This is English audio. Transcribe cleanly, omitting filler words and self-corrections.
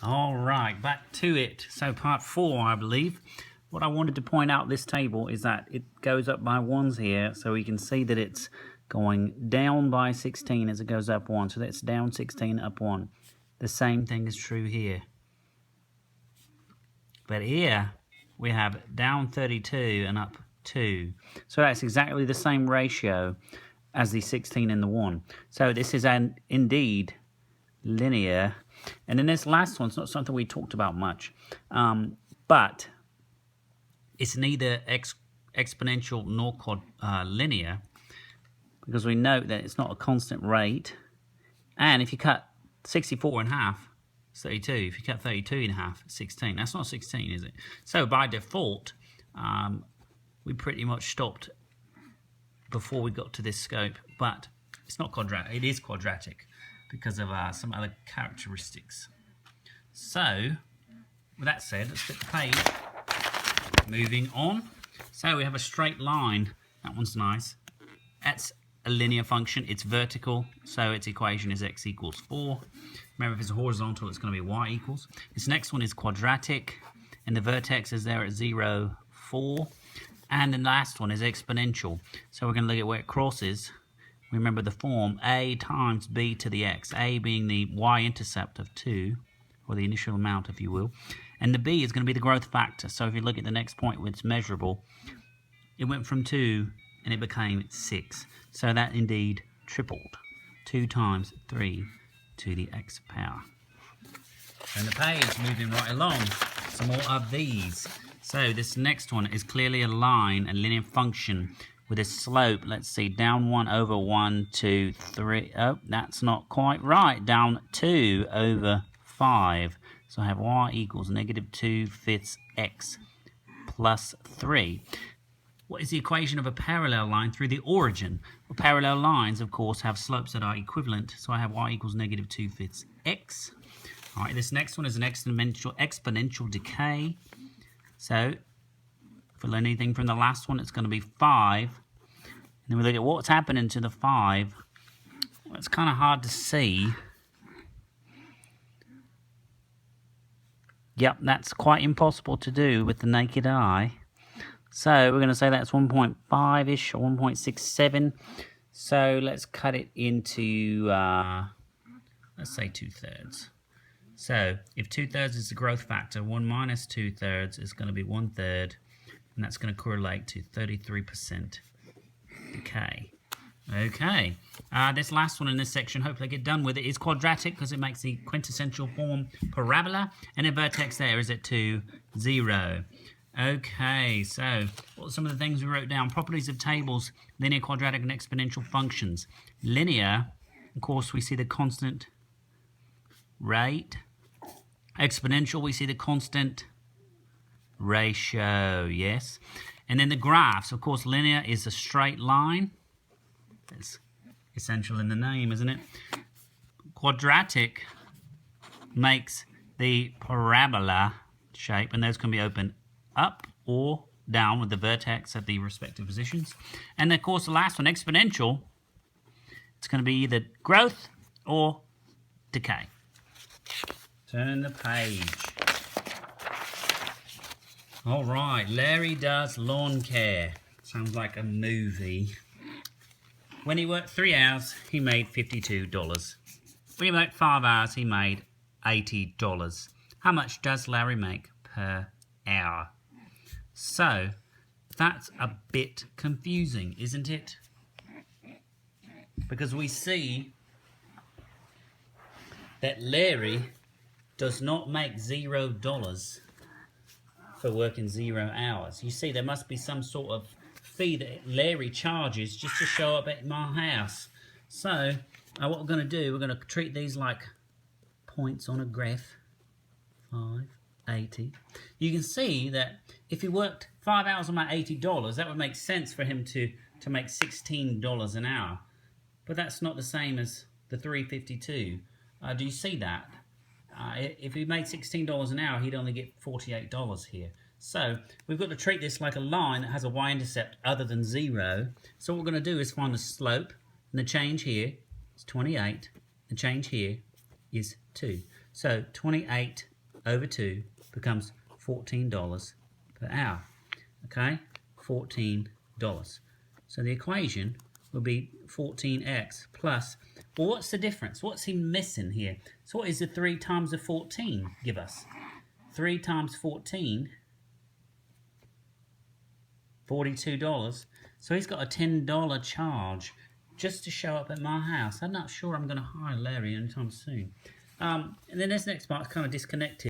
All right, back to it. So part 4, I believe. What I wanted to point out this table is that it goes up by 1s here, so we can see that it's going down by 16 as it goes up 1. So that's down 16, up 1. The same thing is true here. But here we have down 32 and up 2. So that's exactly the same ratio as the 16 and the 1. So this is indeed linear. And then this last one's not something we talked about much, but it's neither exponential nor linear, because we note that it's not a constant rate. And if you cut 64 in half, it's 32. If you cut 32 in half, 16. That's not 16, is it? So by default, we pretty much stopped before we got to this scope, but it's not quadratic. It is quadratic because of some other characteristics. So, with that said, let's flip the page. Moving on. So we have a straight line. That one's nice. That's a linear function. It's vertical, so its equation is x equals 4. Remember, if it's horizontal, it's going to be y equals. This next one is quadratic, and the vertex is there at 0, 4. And the last one is exponential. So we're going to look at where it crosses. Remember the form a times b to the x, a being the y-intercept of 2, or the initial amount, if you will, and the b is going to be the growth factor. So if you look at the next point where it's measurable, it went from 2 and it became 6. So that indeed tripled. 2 times 3 to the x power. And the page, moving right along, some more of these. So this next one is clearly a line, a linear function, with a slope, let's see, down 1 over 1, 2, 3. Oh, that's not quite right. Down 2 over 5. So I have y equals negative 2 fifths x plus 3. What is the equation of a parallel line through the origin? Well, parallel lines, of course, have slopes that are equivalent. So I have y equals negative 2 fifths x. All right, this next one is an exponential decay. So if we learn anything from the last one, it's going to be 5. And then we look at what's happening to the 5. Well, it's kind of hard to see. Yep, that's quite impossible to do with the naked eye. So we're going to say that's 1.5-ish or 1.67. So let's cut it into, let's say 2/3. So if 2/3 is the growth factor, 1 minus 2/3 is going to be 1/3. And that's going to correlate to 33% decay. Okay, this last one in this section, hopefully I get done with it, is quadratic because it makes the quintessential form parabola, and the vertex there is at 2, 0. Okay, so what are some of the things we wrote down? Properties of tables, linear, quadratic, and exponential functions. Linear, of course, we see the constant rate. Exponential, we see the constant ratio, yes. And then the graphs, of course, linear is a straight line. That's essential in the name, isn't it? Quadratic makes the parabola shape, and those can be opened up or down with the vertex at the respective positions. And of course, the last one, exponential, it's going to be either growth or decay. Turn the page. All right, Larry does lawn care. Sounds like a movie. When he worked 3 hours, he made $52. When he worked 5 hours, he made $80. How much does Larry make per hour? So, that's a bit confusing, isn't it? Because we see that Larry does not make $0 for working 0 hours. You see, there must be some sort of fee that Larry charges just to show up at my house. So, what we're going to do, we're going to treat these like points on a graph. 5, 80. You can see that if he worked 5 hours on my $80, that would make sense for him to make $16 an hour. But that's not the same as the $3.52. Do you see that? If he made $16 an hour, he'd only get $48 here. So we've got to treat this like a line that has a y-intercept other than 0. So what we're going to do is find the slope, and the change here is 28. The change here is 2. So 28 over 2 becomes $14 per hour. Okay, $14. So the equation will be 14x plus, well, what's the difference? What's he missing here? So what is the 3 times the 14 give us? 3 times 14, $42. So he's got a $10 charge just to show up at my house. I'm not sure I'm going to hire Larry anytime soon. And then this next part's kind of disconnected.